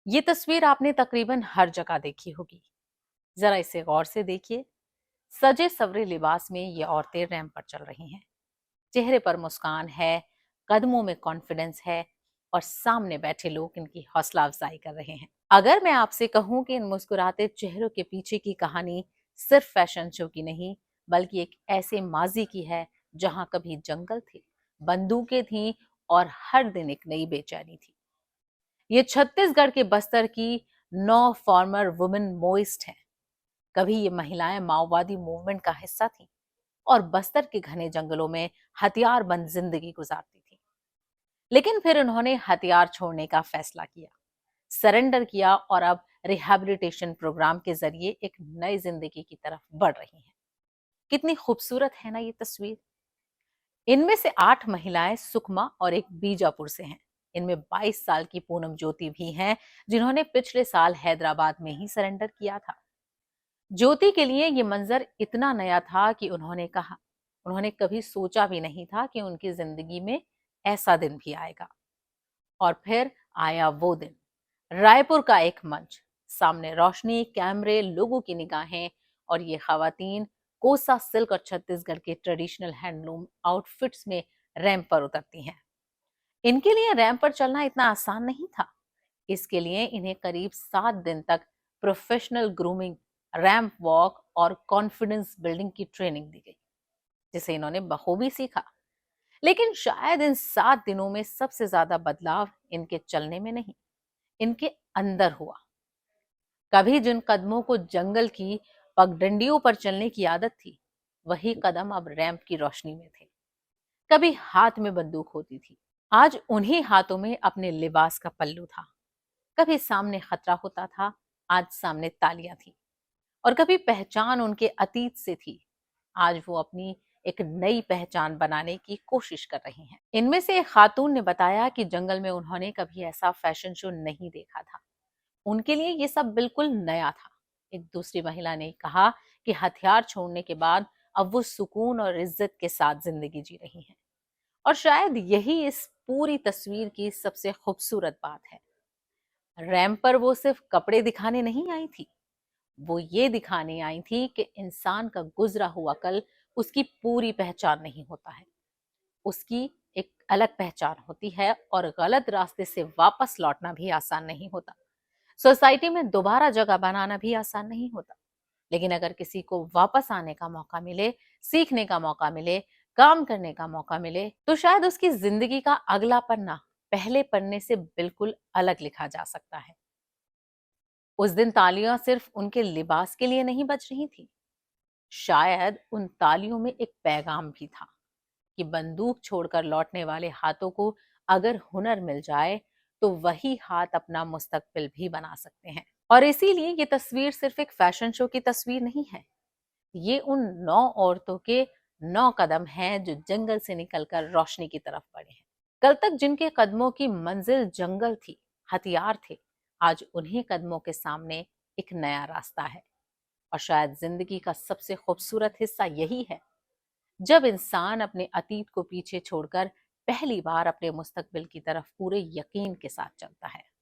ये तस्वीर आपने तकरीबन हर जगह देखी होगी। जरा इसे गौर से देखिए। सजे सवरे लिबास में ये औरतें रैंप पर चल रही हैं। चेहरे पर मुस्कान है, कदमों में कॉन्फिडेंस है और सामने बैठे लोग इनकी हौसला अफजाई कर रहे हैं। अगर मैं आपसे कहूं कि इन मुस्कुराते चेहरों के पीछे की कहानी सिर्फ फैशन शो की नहीं, बल्कि एक ऐसे माजी की है जहां कभी जंगल थे, बंदूकें थीं और हर दिन एक नई बेचैनी थी। ये छत्तीसगढ़ के बस्तर की 9 फॉर्मर वुमेन मोइस्ट हैं। कभी ये महिलाएं माओवादी मूवमेंट का हिस्सा थीं और बस्तर के घने जंगलों में हथियार बंद जिंदगी गुजारती थी। लेकिन फिर उन्होंने हथियार छोड़ने का फैसला किया, सरेंडर किया और अब रिहैबिलिटेशन प्रोग्राम के जरिए एक नई जिंदगी की तरफ बढ़ रही हैं। कितनी खूबसूरत है ना ये तस्वीर। इनमें से 8 महिलाएं सुकमा और एक बीजापुर से हैं। इनमें 22 साल की पूनम ज्योति भी हैं, जिन्होंने पिछले साल हैदराबाद में ही सरेंडर किया था। ज्योति के लिए ये मंजर इतना नया था कि उन्होंने कहा, उन्होंने कभी सोचा भी नहीं था कि उनकी जिंदगी में ऐसा दिन भी आएगा। और फिर आया वो दिन। रायपुर का एक मंच, सामने रोशनी, कैमरे, लोगों की निगाहें और ये खवातीन कोसा सिल्क और छत्तीसगढ़ के ट्रेडिशनल हैंडलूम आउटफिट्स में रैंप पर उतरती हैं। इनके लिए रैंप पर चलना इतना आसान नहीं था। इसके लिए इन्हें करीब 7 दिन तक प्रोफेशनल ग्रूमिंग, रैंप वॉक और कॉन्फिडेंस बिल्डिंग की ट्रेनिंग दी गई, जिसे इन्होंने बखूबी सीखा। लेकिन शायद इन 7 दिनों में सबसे ज्यादा बदलाव इनके चलने में नहीं, इनके अंदर हुआ। कभी जिन कदमों को जंगल की पगडंडियों पर चलने की आदत थी, वही कदम अब रैंप की रोशनी में थे। कभी हाथ में बंदूक होती थी, आज उन्हीं हाथों में अपने लिबास का पल्लू था। कभी सामने खतरा होता था, आज सामने तालियां थी। और कभी पहचान उनके अतीत से थी, आज वो अपनी एक नई पहचान बनाने की कोशिश कर रही हैं। इनमें से एक खातून ने बताया कि जंगल में उन्होंने कभी ऐसा फैशन शो नहीं देखा था। उनके लिए ये सब बिल्कुल नया था। एक दूसरी महिला ने कहा कि हथियार छोड़ने के बाद अब वो सुकून और इज्जत के साथ जिंदगी जी रही हैं। और शायद यही इस पूरी तस्वीर की सबसे खूबसूरत बात है। रैंप पर वो सिर्फ कपड़े दिखाने नहीं आई थी, वो ये दिखाने आई थी कि इंसान का गुजरा हुआ कल उसकी पूरी पहचान नहीं होता है। उसकी एक अलग पहचान होती है और गलत रास्ते से वापस लौटना भी आसान नहीं होता। सोसाइटी में दोबारा जगह बनाना भी आसान नहीं होता। लेकिन अगर किसी को वापस आने का मौका मिले, सीखने का मौका मिले, काम करने का मौका मिले, तो शायद उसकी जिंदगी का अगला पन्ना पहले पन्ने से बिल्कुल अलग लिखा जा सकता है। उस दिन तालियां सिर्फ उनके लिबास के लिए नहीं बज रही थी, शायद उन तालियों में एक पैगाम भी था कि बंदूक छोड़कर लौटने वाले हाथों को अगर हुनर मिल जाए, तो वही हाथ अपना मुस्तकबिल भी बना सकते हैं। और इसीलिए ये तस्वीर सिर्फ एक फैशन शो की तस्वीर नहीं है, ये उन 9 औरतों के 9 कदम हैं जो जंगल से निकलकर रोशनी की तरफ बढ़े हैं। कल तक जिनके कदमों की मंजिल जंगल थी, हथियार थे, आज उन्हीं कदमों के सामने एक नया रास्ता है। और शायद जिंदगी का सबसे खूबसूरत हिस्सा यही है, जब इंसान अपने अतीत को पीछे छोड़कर पहली बार अपने मुस्तकबिल की तरफ पूरे यकीन के साथ चलता है।